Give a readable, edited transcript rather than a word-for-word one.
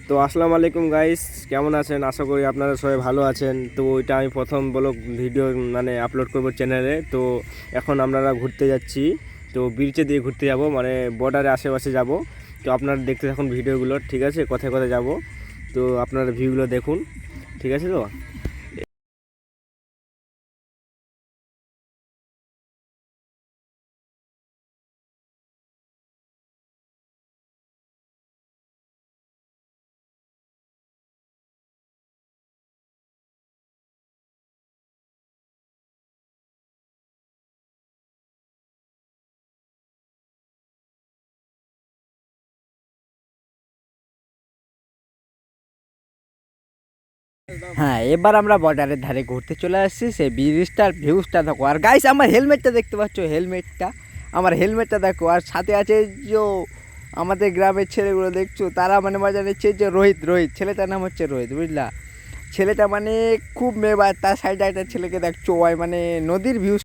তো আসসালামু আলাইকুম গাইস, কেমন আছেন? আশা করি আপনারা সবাই ভালো আছেন। তো এটা আমি প্রথম ব্লগ ভিডিও মানে আপলোড করব চ্যানেলে। তো এখন আমরা ঘুরতে যাচ্ছি। তো বিচে দিয়ে ঘুরতে যাব, মানে বর্ডারের আশেপাশে যাব। তো আপনারা দেখতে থাকুন ভিডিওগুলো, ঠিক আছে? কোথায় কোথায় যাব, তো আপনারা ভিউগুলো দেখুন, ঠিক আছে? তো হ্যাঁ, এবার আমরা বর্ডারের ধারে ঘুরতে চলে আসছি। সেই ব্রিজটার ভিউজটা দেখো। আর গাইস, আমার হেলমেটটা দেখতে পাচ্ছ, হেলমেটটা দেখো। আর সাথে আছে যে আমাদের গ্রামের ছেলেগুলো দেখছো, তারা মানে মজা নিচ্ছে। যে রোহিত রোহিত ছেলেটার নাম হচ্ছে রোহিত, বুঝলা? ছেলেটা মানে খুব মেয়েবার। তার সাইডে একটা ছেলেকে দেখছো, ওই মানে নদীর ভিউজ